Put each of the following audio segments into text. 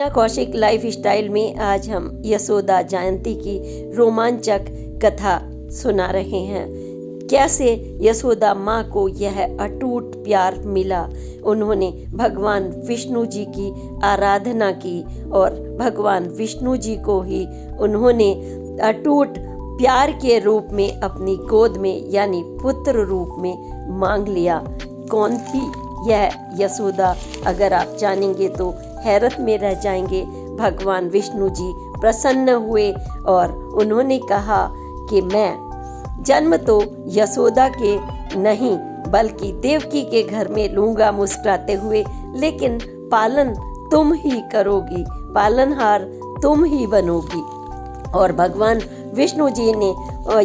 Kaushik life style में आज हम यशोदा जयंती की रोमांचक कथा सुना रहे हैं। कैसे यशोदा माँ को यह अटूट प्यार मिला। उन्होंने भगवान विष्णु जी की आराधना की और भगवान विष्णु जी को ही उन्होंने अटूट प्यार के रूप में अपनी गोद में यानी पुत्र रूप में मांग लिया। कौन थी यह यशोदा? अगर आप जानेंगे तो हैरत में रह जाएंगे। भगवान विष्णु जी प्रसन्न हुए और उन्होंने कहा कि मैं जन्म तो यशोदा के नहीं बल्कि देवकी के घर में लूंगा मुस्कुराते हुए, लेकिन पालन तुम ही करोगी, पालनहार तुम ही बनोगी। और भगवान विष्णु जी ने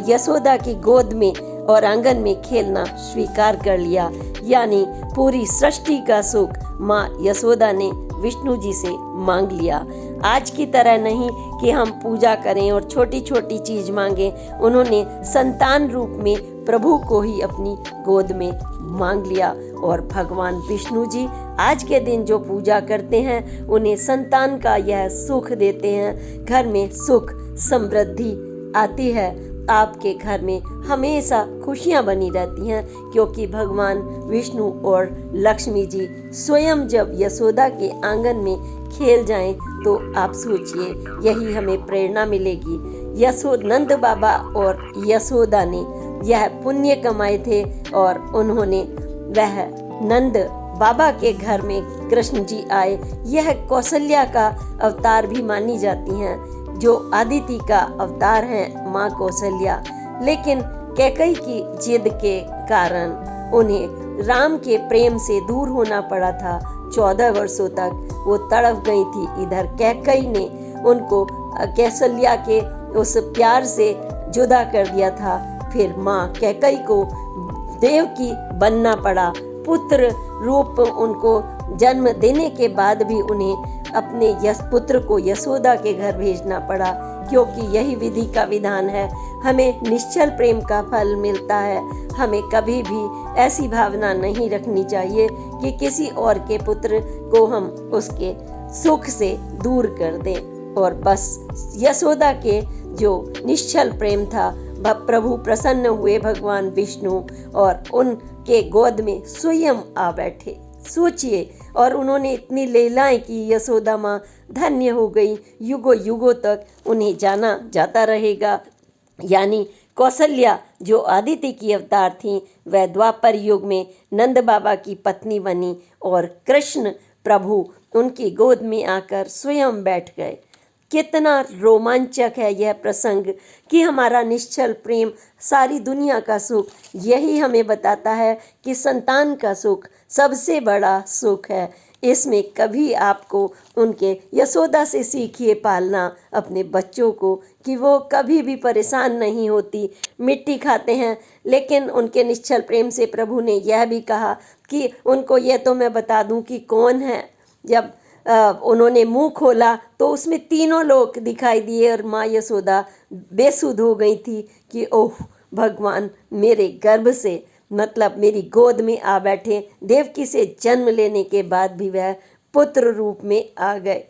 यशोदा की गोद में और आंगन में खेलना स्वीकार कर लिया। यानी पूरी सृष्टि का सुख माँ यशोदा ने विष्णु जी से मांग लिया। आज की तरह नहीं कि हम पूजा करें और छोटी छोटी चीज मांगें। उन्होंने संतान रूप में प्रभु को ही अपनी गोद में मांग लिया। और भगवान विष्णु जी आज के दिन जो पूजा करते हैं उन्हें संतान का यह सुख देते हैं। घर में सुख समृद्धि आती है। आपके घर में हमेशा खुशियां बनी रहती हैं, क्योंकि भगवान विष्णु और लक्ष्मी जी स्वयं जब यशोदा के आंगन में खेल जाएं तो आप सोचिए यही हमें प्रेरणा मिलेगी। नंद बाबा और यशोदा ने यह पुण्य कमाए थे और उन्होंने वह नंद बाबा के घर में कृष्ण जी आए। यह कौशल्या का अवतार भी मानी जाती हैं, जो आदिति का अवतार है माँ कौशल्या। लेकिन कैकेयी की जिद के कारण उन्हें राम के प्रेम से दूर होना पड़ा था। 14 वर्षों तक वो तड़प गई थी। इधर कैकेयी ने उनको कौशल्या के उस प्यार से जुदा कर दिया था। फिर माँ कैकेयी को देवकी बनना पड़ा। पुत्र रूप उनको जन्म देने के बाद भी उन्हें अपने पुत्र को यशोदा के घर भेजना पड़ा, क्योंकि यही विधि का विधान है। हमें निश्चल प्रेम का फल मिलता है। हमें कभी भी ऐसी भावना नहीं रखनी चाहिए कि किसी और के पुत्र को हम उसके सुख से दूर कर दें। और बस यशोदा के जो निश्चल प्रेम था, प्रभु प्रसन्न हुए भगवान विष्णु और उनके गोद में स्वयं आ बैठे। सोचिए, और उन्होंने इतनी लीलाएं की। यशोदा माँ धन्य हो गई। युगों युगों तक उन्हें जाना जाता रहेगा। यानी कौशल्या जो आदिति की अवतार थी, वह द्वापर युग में नंद बाबा की पत्नी बनी और कृष्ण प्रभु उनकी गोद में आकर स्वयं बैठ गए। कितना रोमांचक है यह प्रसंग कि हमारा निश्चल प्रेम सारी दुनिया का सुख। यही हमें बताता है कि संतान का सुख सबसे बड़ा सुख है। इसमें कभी आपको उनके यशोदा से सीखिए पालना अपने बच्चों को, कि वो कभी भी परेशान नहीं होती। मिट्टी खाते हैं, लेकिन उनके निश्चल प्रेम से प्रभु ने यह भी कहा कि उनको यह तो मैं बता दूं कि कौन है। जब उन्होंने मुंह खोला तो उसमें तीनों लोग दिखाई दिए और माँ यशोदा बेसुध हो गई थी कि ओह भगवान मेरे गर्भ से, मतलब मेरी गोद में आ बैठे। देवकी से जन्म लेने के बाद भी वह पुत्र रूप में आ गए।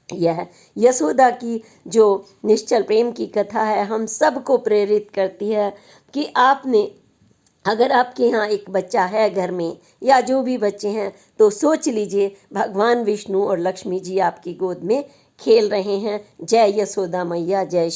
यह यशोदा की जो निश्चल प्रेम की कथा है, हम सबको प्रेरित करती है कि आपने, अगर आपके यहाँ एक बच्चा है घर में या जो भी बच्चे हैं, तो सोच लीजिए भगवान विष्णु और लक्ष्मी जी आपकी गोद में खेल रहे हैं। जय यशोदा मैया, जय।